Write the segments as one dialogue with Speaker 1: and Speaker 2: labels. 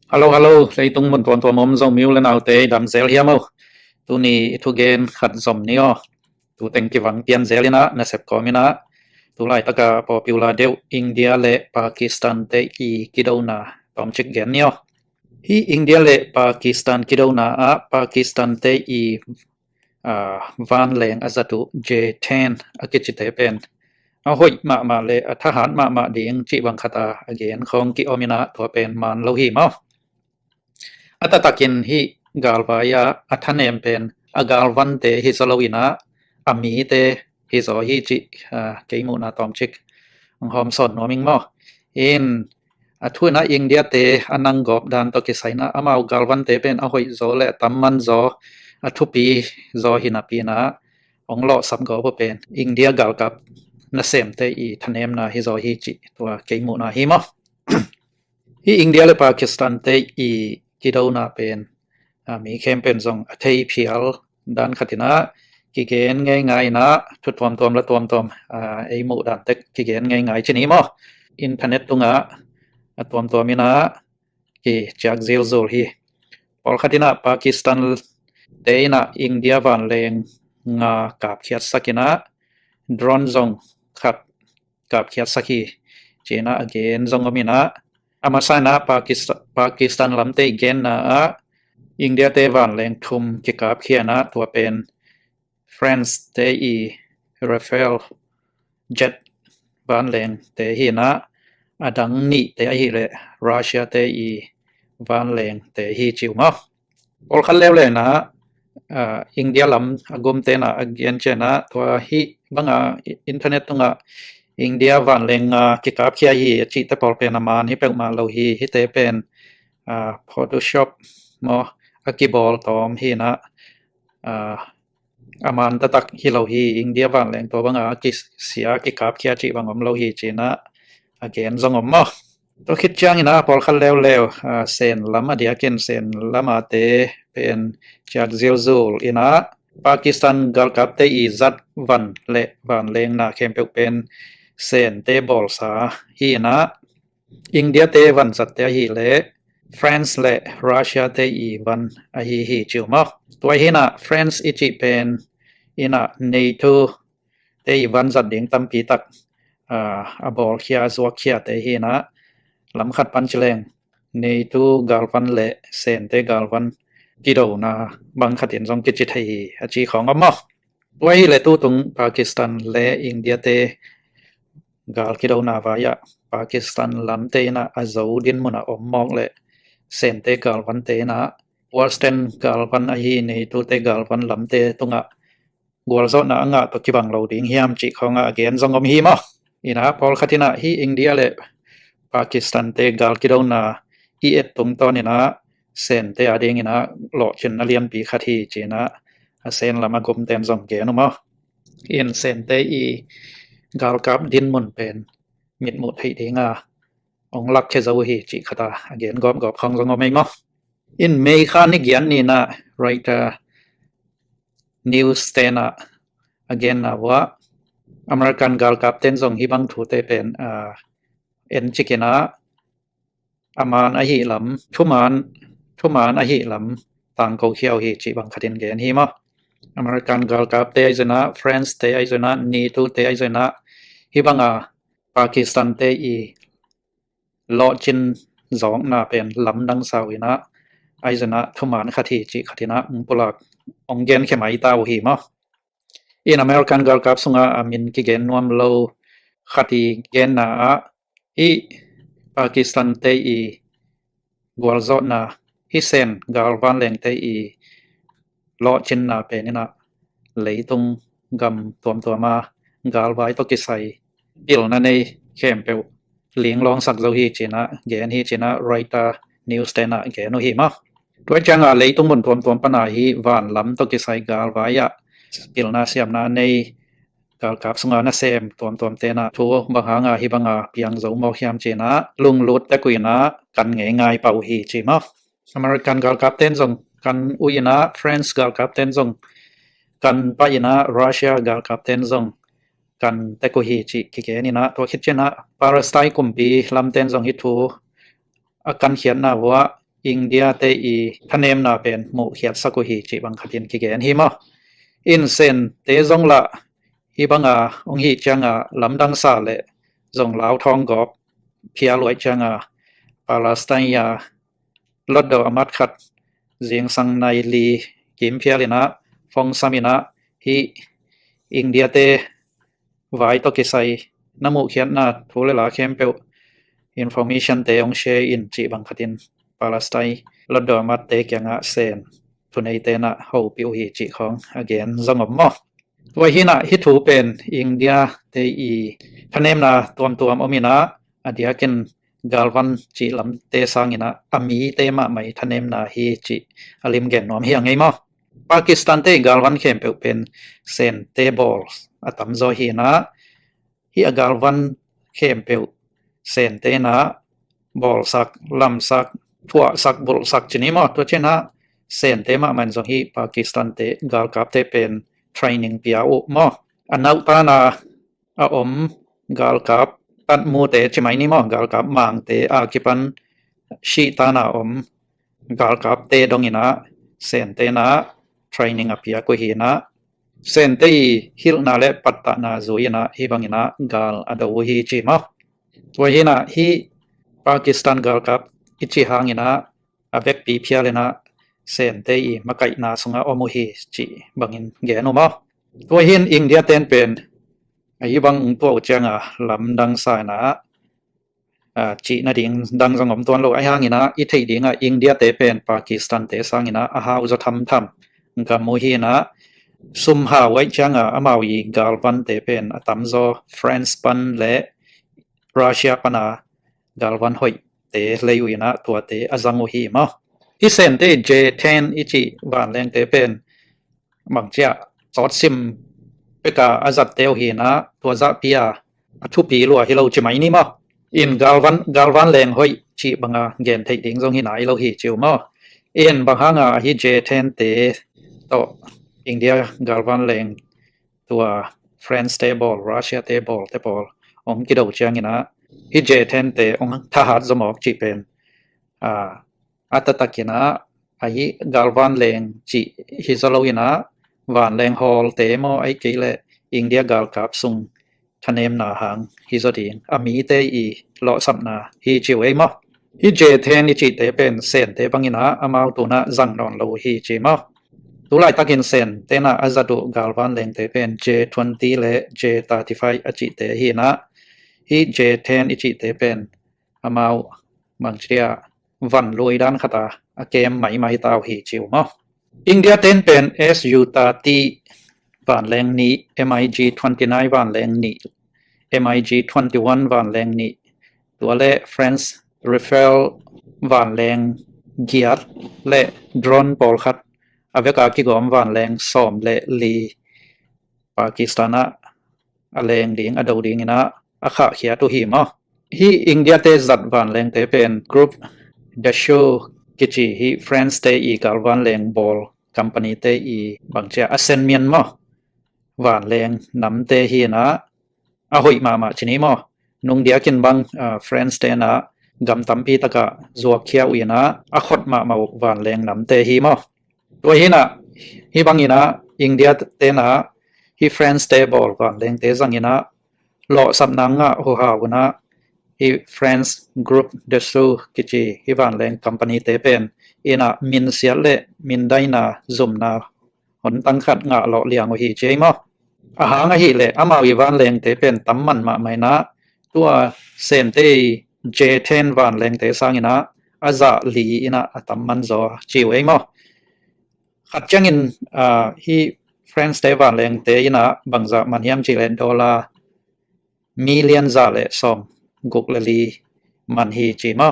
Speaker 1: Halo, halo, saya tung mun tuan tuan mom zong miu len au te dam zel hiam au. Tu ni tu gen khat zom ni o. Tu teng ki wang pian zel ina na sep ko mina. Tu lai taka popular deu India le Pakistan te I kidau na tom chik gen ni o. Hi India le Pakistan kidau na a Pakistan te I van leng azatu J10 akichite pen. A hoi ma leทหารma ding chi bang khata again khong ki omina to pen man lo hi ma atatakin hi galvaya athanem pen agalvan te hi salawina ami te hi zo hi chi keimu na tom chik ang hom son no ming mo in athuna india te anang gop dan to ki saina amau galvan te pen a hoi zo le tamman zo athupi zo hinapi na ong lo sam go po pen india gal kap na sem te I thanem na hi zo hi chi to keimu na hi mo hi india le pakistan te I kidau na pen mi khem pen zong athei phial dan khatina ki gen ngai na thutom tom la tom ei mu dan tek ki gen ngai chini mo internet tunga atom tomina ki jak zil zul hi pol khatina pakistan te na india van leng nga kap khiat sakina drone zong khat kap khiat saki china again zong omina amasana pakistan lamte gen na india te van leng thum ki kap khiana to pen france te I rafael jet van leng te hi na adang ni te hi le russia te I van leng te hi chiu ma ol khan lew le na india lam agum te na again chena to hi banga internet tunga india van leng ki kap khia hi chi te pol pen man hi pe ma lo hi te pen photoshop mo akibol tom hi na aman tatak hi lo hi india van leng to banga ki sia ki kap khia chi bangom lo hi china again zongom mo to khit chang ina pol khal lew sen lama dia ken sen lama te pen chak zil zul ina pakistan gal kap te I zat van leng na khem pe pen sen te bol sa hi na india te van zat te hi le france le russia te I van a hi chiu mo to hi na france I chi pen ina nato te I van zat ding tam pi tak a bol khia zo khia te hi na lam khat pan chleng nato galvan le sen te galvan kido na bang khatin jong ki chi thai a chi khong mo wai le tu tung pakistan le india te gal kido na wa ya pakistan lam te na azo din mona mok le sen te galvan te na western galvan a hi nato te galvan lam te tunga gol zo na anga to kibang lo ding hiam chi khonga again zongom hi mo ina pol khatina hi india le pakistan te gal kido na I et tum ton ina sen te ading ina lo chin alian pi khathi china sen lama gum tem zong ge no mo in sen te I gal kap din mun pen mit mu thei dinga ong lak che zo hi chi khata again gop khong zong mai mo in mei khan ni gyan ni na right news te na again na wa american gal kap ten zong hi bang thu te pen en chikena aman a hi lam thuman a hi lam tang ko khiao hi chi bang khatin gen hi ma american gal kap te aizana france te aizana nato te aizana hi banga pakistan te I lo chin zong na pen lam dang sawina aizana thuman khathi chi khatina pulak ong gen khemai taw hi ma in american gal kap sunga amin ki gen nuam lo khati gen na I pakistan te I gwalzo na hi sen gal van leng te I lo chin na pe ni na leitung gam tom ma gal vai to ki sai il na nei khem pe ling long sak zo hi china gen hi china writer news te na gen no hi ma toi changa leitung mun tom pa na hi van lam to ki sai gal vai ya il na siam na nei gal kap sunga na sem tom te na thu banga hi banga piang zo mo khiam chena lung lut ta kuina kan ngai pau hi chi ma american gal kap ten zong kan uina france gal kap ten zong kan pa ina russia gal kap ten zong kan te ko hi chi ki ke ni na to khit chena parastai kumpi lam ten zong hi thu akan khian na wa อินเดียเตอีทะเนมนาเป็นหมู่เขียดสักหีจิบังคัดินกิเกนหิมะอินเซนเตจงละฮิบังองหิจังลำดังซาเลจงลาวทองกอบเพียลวยจังปาเลสไตน์ยาลดดอมัดขัดเจียงสังในลีกิมเพียลินะฟองสามินะฮิอินเดียเตไว้ตกิไซน้ำหมู่เขียดนาทุเลลาเข้มเปียวinformation เตองเชอินจิบังคัดินปาเลสไตน์ลดดอมัดเตกยังเซนทุนไอเตนะเฮาปิวหิจิของ again จงอมอตัวหินะฮิทูเป็นอินเดียเตอีทะเนมนาตัวอมินะอดียกินกาลวันจิลำเตสังินะอามีเตมาไม่ทะเนมนาฮิจิอลิมเกนนอมเฮียงไงมอปากีสถานเตกาลวันเข้มเป็นเซนเตบอลอตัมโซฮีนะฮิกาลวันเข้มเป็นเซนเตนะบอลสักลำสักทั่วสักบอลสักชนิดมอตัวเช่นนะเซนเตมามันจงฮีปากีสถานเตกาลกับเตเป็นtraining ปีอาอุมออันนักตานาอาอมกาลกับตัดมูเตใช่ไหมนี่มอกาลกับมังเตอากิปันชีตานาอมกาลกับเตดงอินะเซนเตนะ training อภิยากุหินะเซนเตฮิลนาเลปัตตานาซุยนะฮิบังอินะกาลอดาวุฮิจิมอตัวหินะฮิปากีสถานกาลกับอิจิฮังอินะอเวกปีเพียเลนะเซนเตอีมาไกนาสงาอมุฮิจิบังอินเกนุมอตัวหินอินเดียเตนเป็นไอ้บังตัวจังลำดังสายนะจีนาดิงดังสงมตัวโลไอ้หางอินะอิทิดิงอินเดียเตเป็นปากีสถานเตสังอินะอาหาอุจทำกับมุฮินะสุมหาไว้จังอามาวีกาลวันเตเป็นตัมโซฟรานซ์ปันและรัสเซียปนากาลวันหอยเตเลยุอินะตัวเตอาจังมุฮิมอที่เซนเตเจเทนอิจิวานแรงเตเป็นบางเจ้าสอดซิมเปกาอาจัดเตวหีนะตัวจะพิยาทุปีลัวที่เราจะไม่นี่มั้งอินกาลวันแรงหอยชีบังเกนเทดิงทรงหินายเราหีจิวมั้งอินบางครั้งฮิเจเทนเตโตอินเดียกาลวันแรงตัวฟรานซ์เตบอลรัสเซียเตบอลองกิดเอาจังนะฮิเจเทนเตองทหารสมอกจีเป็นอัตตะกินะไอ้กาลวันแรงจีฮิซาโลวินะวันแรงฮอลเตมอไอ้กิเลอินเดียกาลกับซุงทะเนมนาหางฮิซอดีนอามีเตอีลอสับนาฮิจิวเอมอฮิเจเทนอิจิเตเป็นเซนเตปังอินะอามาตุนะจังนอนโลฮิจิมอตุไลตักินเซนเตนะอาซาดุกาลวันแรงเตเป็น J20 และ J35 อจิเตฮีนะฮิเจเทนอิจิเตเป็นอามาบังเชียวันลุยด้านขตาเกมไม่ตาวหีจิวมออินเดียเต้นเป็น SU ตาตีวันแรงนี้ MiG 29วันแรงนี้ MiG 21วันแรงนี้ตัวเล่ France Rafale วันแรงเกียร์และโดรนบอลคัดอเวกากิกอมวันแรงสอมและลีปากีสถานะแรงดิงอดาวดิงนะอาคาเขียตุหิมอฮีอินเดียเตจัดวันแรงเตเป็นกรุ๊ปเดชูกิจิฮีฟรานซ์เตอีกาลวันแรงบอลคัมพานีเตอีบางเจ้าอเซนเมียนมอวันแรงนำเตฮีนะอาหอยมาชนิมอนุงเดียกินบังฟรานซ์เตนะกำตัมพีตะกะจวกเขียวอีนะอาขดมาวันแรงนำเตฮีมอตัวฮีนะฮีบังอีนะอินเดียเตนะฮีฟรานซ์เตบอลวันแรงเตจังอีนะโลสับนังหัวหาวนะฮีฟรานซ์กรุ๊ปเดซูกิจิฮีวันแรงคัมพานีเตเป็นอินะมินเสียเลมินได้นาซุมนาหนตั้งขัดโลเลียงวิเจมออาหารหิเลอามาวิวันแรงเตเป็นตัมมันมาไม่นะตัวเซนเตเจเทนวันแรงเตสังอินะอาซาลีอินะตัมมันโซจิวเอมอขัดจังอินฮีฟรานซ์เตวันแรงเตอินะบังซามันยามจิเลนดอลลาร์มิลเลียนซาเลสอมกุกเลลีมันฮีจิมอ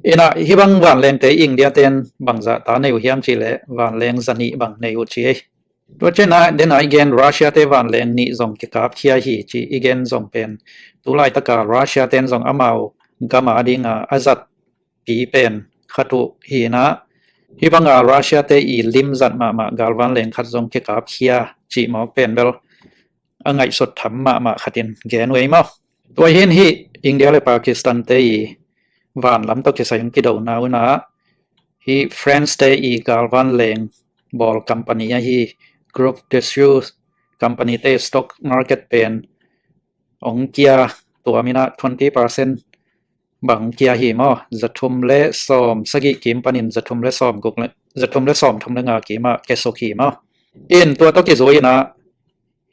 Speaker 1: อินะฮิบังวันแรงเตอิงเดียเตนบังซาตาในอุยามจิเลวันแรงซันีบังในอุจิตัวเจนะเดนอีเกนรัสเซียเตวันแรงนี้ส่งกิกับเขียฮีจีอีเกนส่งเป็นตุไลตะการัสเซียเตนส่งอามาวกามาดิงอาจัดปีเป็นขัตุฮีนะฮิบังรัสเซียเตอีลิมจัดมากาลวันแรงขัดส่งกิกับเขียจีหมอกเป็นเบลไงสดทำมาขัดินแกนไว้มั้งตัวเห็นฮีอินเดียและปากีสถานเตอีวันลำตกจะใส่กิดเอาหนาวนะ hi France te I galvan leng ball company hi group distribute company te stock market pen ong kia tua mina 20% bang kia hi mo zathum le som sagi kim panin zathum le som guk le zathum le som thum le nga ki ma kesoki mo in tua to ki zoina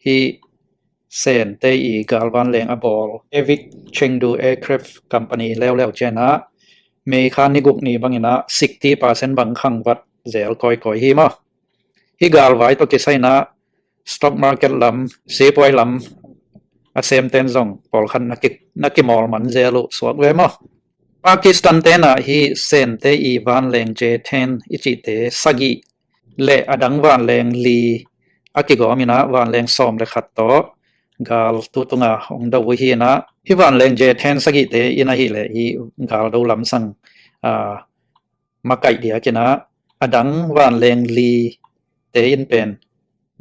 Speaker 1: hi sen te I galvan leng a ball evic chengdu aircraft company lew chena me khan ni guk ni bangina 60% bang khang wat zel koi hi mo hi galwai to ki saina stock market lam se poi lam a sem ten zong pol khan nakik mol man zelu suak ve mo Pakistan te na hi sen te I van leng je ten ichi te sagi le adang van leng li akigo mina van leng som le khat to gal tutunga ong da wi hi na hi van leng je ten sagi te ina hi le hi gal do lam sang makai dia kina adang van leng li te in pen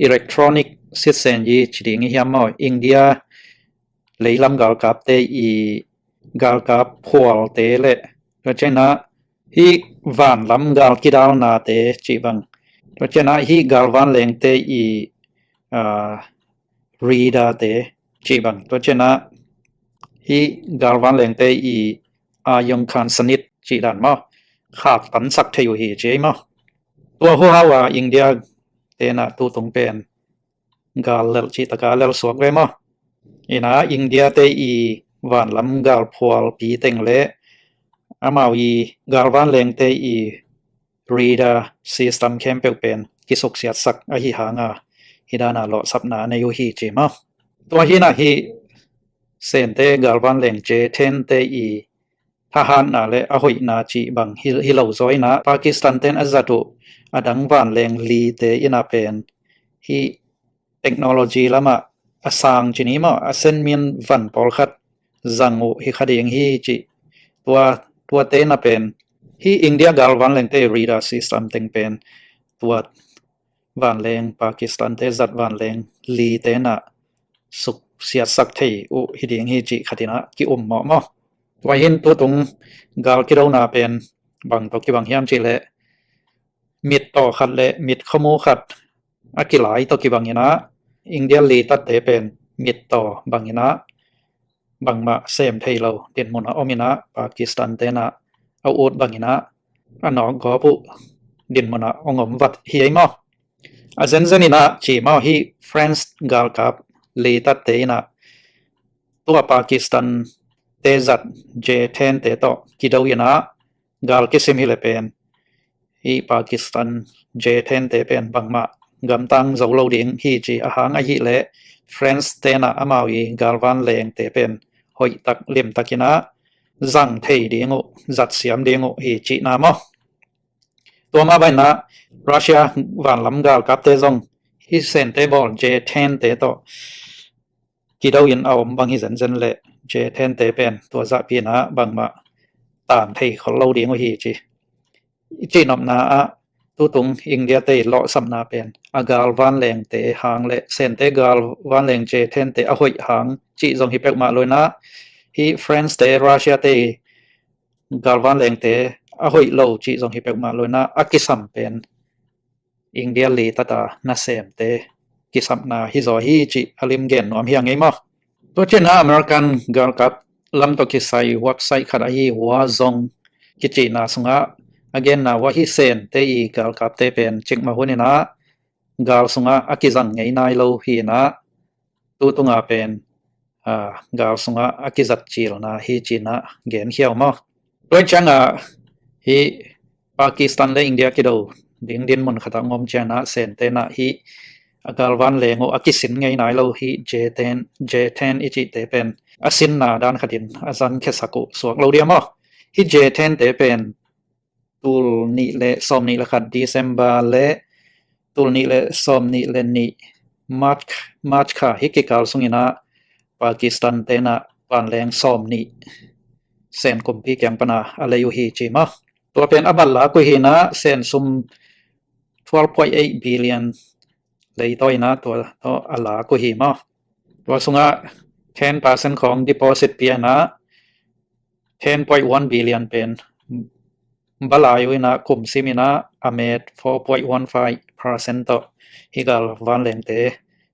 Speaker 1: electronic system yi chiding hiam mo India leilam gal kap te I gal kap phol te le to chena hi van lam gal kidal na te chi bang to chena hi gal van leng te I reader te chi bang to chena hi gal van leng te I ayong khan sanit chi dan mo khak tan sak theu hi che mo tua ho hawa India te na tu tung pen gal lel chi taka lel suak ve mo ina India te I van lam gal phwal pi teng le amawi gal van leng te I reader system kem pe pen kisok siat sak a hi hanga hidana lo sapna ne yu hi che mo tua hi na hi sen te gal van leng je ten te I thahan na le a hoi na chi bang hi lo zoi na Pakistan ten azatu adang van leng li te ina pen hi technology lama asang chini mo asen min van pol khat zangu hi khading hi chi tua te na pen hi India gal van leng te reader system teng pen tua van leng Pakistan te zat van leng li te na suk siat sak thei u hi ding hi chi khatina ki mo tua hin tu tung gal ki ro na pen bang to ki bang hiam chi le mit to khat le mit khomu khat akilai to ki bangina India li tat te pen mit to bangina bangma sem thei lo tin mun omina Pakistan te na au ut bangina anong go pu din mona ongom wat hi mo azen zenina chi ma hi France gal kap li tat te na tua Pakistan te zat je ten te to kidaw ina gal kisim hi le pen hi Pakistan je ten te pen bangma gam tang zo lo ding hi chi a hang a hi le France te na amawi gal van leng te pen hoi tak lim takina zang thei dingu zat siam dingu hi chi na mo to ma bai na Russia van lam gal kap te zong hi sen te bol je ten te to kidaw in awm bang hi zen le je ten te pen to za pi na bangma tam thei khol lo dingu hi chi nom na a tu tung India te lo sam na pen agal van leng te hang le sen te gal van leng je ten te a hoi hang chi zong hi pek ma loina hi France te Russia te gal van leng te a hoi lo chi zong hi pek ma loina akisam pen India li tata na sem te kisam na hi zo hi chi alim gen nom hiang ei mo to chena American gal kap lam to ki sai website khada hi wa zong ki chi na sunga again na wa hi sen te I gal kap te pen chik ma hunina gal sunga akizang ngei nai lo hi na tu tunga pen gal sunga akizat chil na hi china gen hiaw mo toy changa hi Pakistan le India kido ding din mun khata ngom chana sen te na hi agal van lengo akisin ngei nai lo hi J10 ichi te pen asin na dan khatin azan khesaku suak lo dia mo hi J10 te pen tul ni le som ni la khat December le tul ni le som ni le ni March kha hi ki kal sungina Pakistan te na pan leng som ni sen kompi kyang pana alayu hi chi ma to pen aballa ko hi na sen sum 12.8 billion lei toina to ala ko hi ma to sunga 10%ของ deposit เปียนะ 10.1 billion เป็น บลายวินะคุมซิมินะอเมด 4.15% ต่อฮิกาลวันเลงเต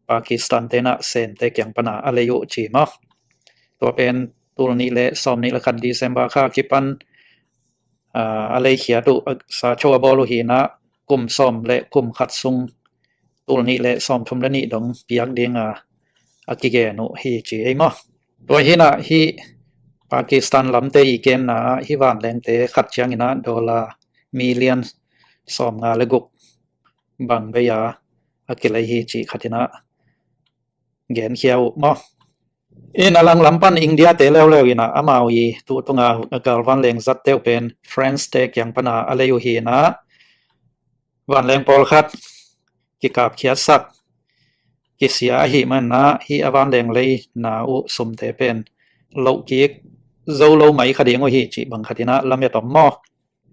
Speaker 1: ปากีสถานเตนะเซนเตเกียงปนาอะไรอยู่จีมะตัวเป็นตุลนี้และสอมนี้ละคันดีเซมบาค่าคิปันอะไรเขียตุสาโชบอลุฮีนะกลุ่มสอมและกลุ่มขัดซุงตุลนี้และสอมทุมละนี้ดงปียักเดียงอากิเกนุฮีจีไอมะตัวฮีนะฮีปากีสถานลำเตอีเกนนะฮิวานแรงเตขัดเชียงนะดอลลาร์มิลเลียนสอมงาเลกุกบังเบียอากิเลฮีจีขัดนะเกนเขียวมะอลังลำปันอินเดียเตเลวเลวินะอามาวีตุตงากาลวันแรงจัดเตวเป็นเฟรนส์เตกยังปนาอะไรอยู่ฮีนะวันแรงปอลคัดกิกาบเขียสักกิเสียหิมันนะฮิอวันแรงเลยนาอุสมเตเป็นโลกิกโซโลไม่คดีงหิจิบังคดีนะลำยาตอมมอ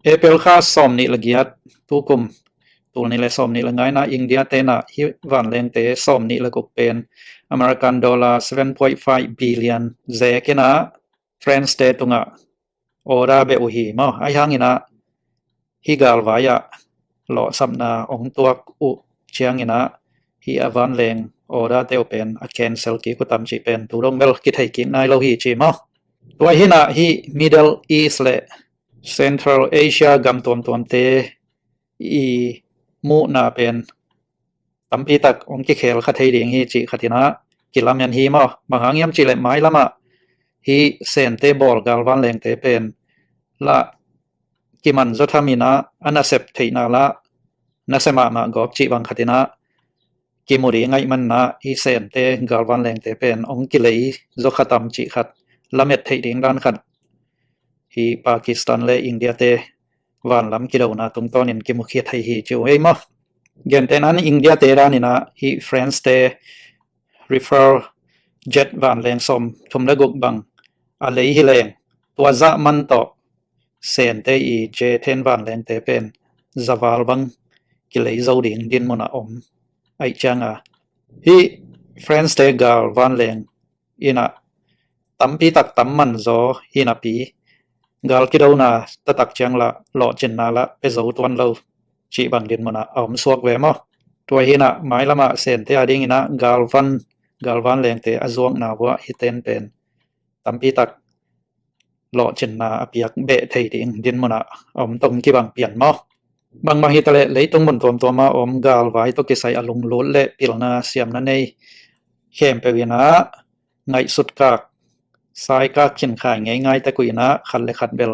Speaker 1: เอเปิลค่าสอมนิละเกียดตุกุมตัวนี้เลยสอมนิละไงนะอินเดียเตนะฮิวันแรงเตสอมนิละกุกเป็นอเมริกันดอลลาร์ 7.5 billion เซกินะเฟรนส์เตตุงะโอราเบอุฮีมอไอฮังอินะฮิกาลวายะหล่อสัมนาองตัวอุเชียงอินะฮิอวันแรงโอราเตวเป็นอแคนเซลกิกุตัมจิเป็นตุรงเบลกิไทกินนายโลฮีจิมอตัวหินะฮิ Middle East และ Central Asia กำตัวเตอีมูนาเป็นตัมปีตักองกิเคลคัทไทดิงฮีจิคัตินะกิลามันฮีมอบางหางยำจิเลไม้ละมะฮีเซนเตบอลกาลวันแรงเตเป็นละกิมันจดทามินะอนาเซปเทนาละนาเซมามากอบจิบังคัตินะกิมุรีไงมันนะฮีเซนเตกาลวันแรงเตเป็นองกิเลจดขตัมจิขัดละเม็ดไทดิงด้านขัดฮีปากีสถานและอินเดียเตวันลำกิโลนาตรงตอนนี้กิมุขีไทยฮีจิวเอมอเย็นแต่นั้นอินเดียเตรานี่นะฮีเฟรนส์เตrefer jet วันแรงสมทุมละกุกบังอะไรฮิแรงตัวจะมันต่อเซนเตอีเจเทนวันแรงเตเป็นจะวาลบังกิเลจาวดิงดินมุนาอมไอจังฮีเฟรนส์เตกาลวันแรงอินะตัมปีตักตัมมันโซฮินาปีกาลกิโดนาตะตักจังละหล่อจินนาละเปโซตวันเราจีบังดินมุนาอมสวกเวมอตัวฮินะหมายละมาเซนเตอดิงอินะกาลวันแรงเตอจวงนาวะฮิเตนเป็นตัมปีตักหล่อจินนาอภิยักเบะไทดิงดินมุนาอมตรงกิบังเปลี่ยนมอบางฮิตะเลเลยตรงบนตัวมาอมกาลไว้ตกิไซอลุงลุเลปิลนาเสียมนั่นเองเข้มเปวินะไงสุดกากสายกากขินขายง่ายๆตะกุยนะขันเลขันเบล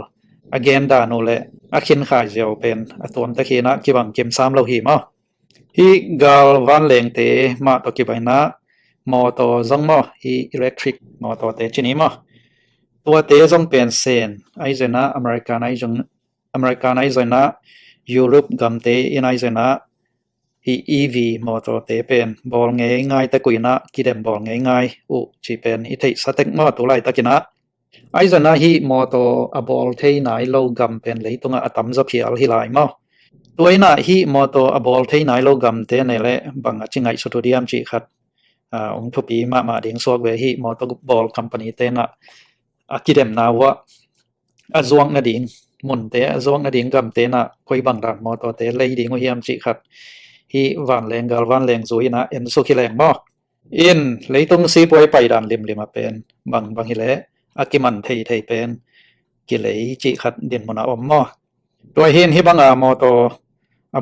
Speaker 1: อเกนดาโนเลอขินขายเจียวเป็นอตัวตะคีนะกิบังเกมซ้ำเราหิมะฮีกาลวันแรงเตมาตกิบายนะมอตอซงมอฮีอิเล็กทริกมอตอเตจินีมอตัวเตซงเป็นเซนไอเจนะอเมริกันไอเจนะยุโรปกัมเตอินไอเจนะฮีEV มอตอเตเป็นบอลง่ายๆตะกุยนะกิเดมบอลง่ายๆอุจีเป็นอิเทสเต็กมอตัวไรตะกินะไอเจนะฮีมอตอบอลเทนายโลกัมเป็นเลยตรงอัตมจะพิอัลฮิไลมอตัวน่ะฮีมอตอบอลเทนายโลกัมเตเนเลบังจิงไงสตูดิอัมจีขัดองทุปีมาเดียงสวกเวฮีมอตบอลคัมปานีเตนะกิเดมนาวะอจวงนาดิงมุนเตอจวงนาดิงกัมเตนะคุยบังดันมอตอเตเลยดิงวิยามจีขัดฮีวันแรงกาลวันแรงซุยนะเอ็นสุขิแรงมออินเลยตรงซีป่วยไปดันลิมมาเป็นบางฮิเลอากิมันไทเป็นกิเลจิขัดเดียนมุนาอมมอตัวเห็นฮิบังมอตอ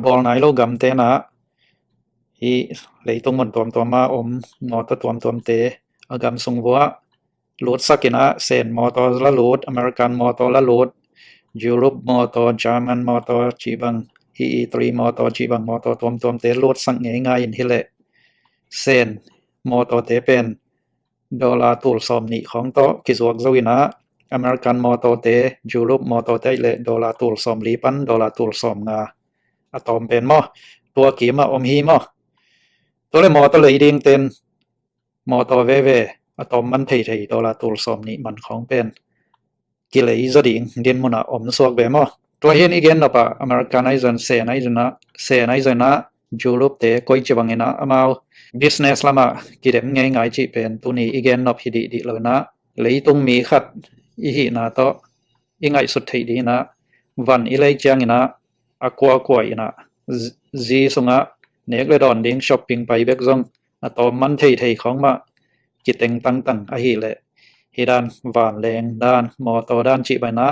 Speaker 1: บอลไนโลกัมเตนะฮีเลยตรงมันตัวมาอมมอตตัวเตอากำทรงวัวโหลดสักินะเซนมอตละโหลดอเมริกันมอตละโหลดยุโรปมอตเยอรมันมอตจีบังฮีตรีมอตจีบังมอตตัวเตโหลดสังง่ายๆอินฮิเลเซนมอตเตเป็นดอลลาร์ตูลซอมนี่ของโตกิสวกซวินะอเมริกันมอตเตยุโรปมอตเตเลดอลลาร์ตูลซอมลีปันดอลลาร์ตูลซอมงาอะตอมเป็นมอตัวกีมาอมฮีมอตัวเลมอตเลยดิงเต็นมอตเวอะตอมมันไทดอลลาร์ตูลซอมนี่มันของเป็นกิเลซดิงเดียนมุนาอมสวกเบมอตัวเห็นอีกนะปะอเมริกันไอซันเซนไอซันนะยุโรปเตคอยจิบังเนะอมาbusiness ละมากิเดมง่ายๆจีเป็นตัวนี้อีกนอบฮิดีเลยนะเลยตรงมีขัดอีหีนาโตอีไงสุดที่ดีนะ วันอีเลยจังนะaqua aqua ina zi sunga nek le don ding shopping pai bek zong atom man thei thei khong ma kiteng tang tang a hi le hidan van leng dan mo to dan chi bai na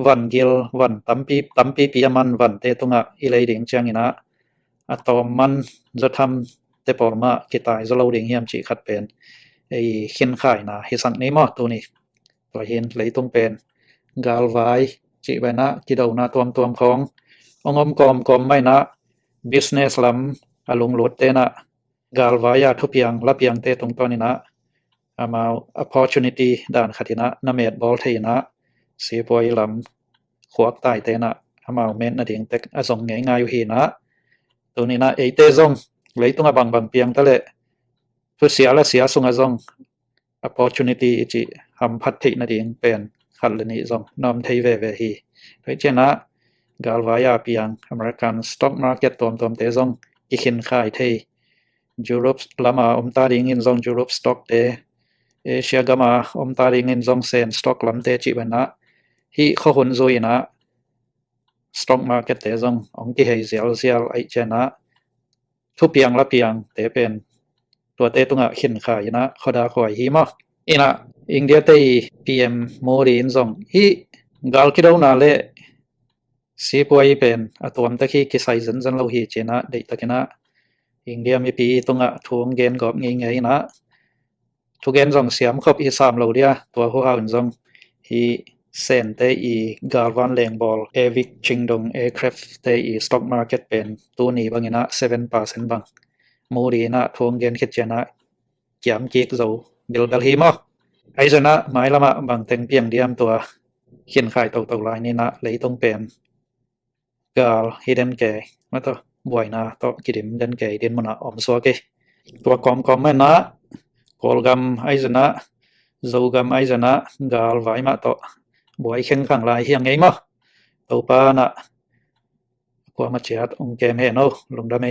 Speaker 1: วันกิลวันตัมปีปิยมันวันเตตุงะอีเลยดิงจังนะอะตอมมันจะทำเตปอร์มากิตายจะเราดิงเฮียมจิขัดเป็นไอ้ขินข่ายนะฮิสังนี้มอตัวนี้ตัวเห็นเลยตรงเป็นกาลไวจิไปนะกิดเอานะตัวขององอมกอมไม่นะ business ลำอารมณ์ลดเตนะกาลไวยาทุเพียงรับเพียงเตตรงตัวนี้นะอามา opportunity ด้านขัดนะนาเมดบอลเทนะเสียปอยลำขวกตายเตนะอามาเมนนะดิ่งเต็กอส่งง่ายๆอยู่หีนะตัวนี้นะเอเตซงเลยต้องบางเพียงตะเลเพื่อเสียสุงอซง opportunity จิทำพัฒน์นะดิ่งเป็นขัดเลยนี่ซงนอมเทเวฮีเพราะฉะนั้นกาลวายาเพียงอเมริกัน stock market ตัวเตซงกิขินขายเทยุโรปละมาตาดิ่งอินซงยุโรป stock เตเอเชียกามาตาดิ่งอินซงเซน stock ลำเตจิบันนะฮีข้อหุ่นซุยนะ stock market เตซงองค์ที่ให้เสียไอเจนะทุกเพียงละเพียงเตเป็นตัวเตตุงะขินขายนะขดาขวายฮีมะอินะอินเดียเต PM โมดีนซงฮีกาลคิดเอานาเลสีปวยเป็นอตัวมตะคีกิไซซันเราฮีเจนะเด็กตะกินะอินเดียมีปีตุงะทวงเกนกอบง่ายๆนะทุกเกนซงเสียมครบอีสามเราเดียตัวหัวหาวซงฮีเซนเตอีกาลวันเลงบอลเอวิกชิงดงเอคราฟเตอีสต็อกมาร์เก็ตเป็นตัวนี้บางนะ 7% บางมูดีนะทวงเกนคิดเจนะเกี่ยมกิกเราบิลฮีมอไอซนะหมายละมาบางเต็งเพียงเดียมตัวเขียนขายตกลายนี่นะเลยต้องเป็นกาลฮิเดนเกย์มาตัวบ่อยนะตัวกิดิมเดนเกย์เดนมันอมสัวเกตัวกอมไม่นะโกลกัมไอซนะซูกัมไอซนะกาลไว้มาตัวบ่อยแข่งขันลายเฮียงไงมั้งตัวป้านะกว่ามาเชียดองเกมเห็นเอาลงได้ไหม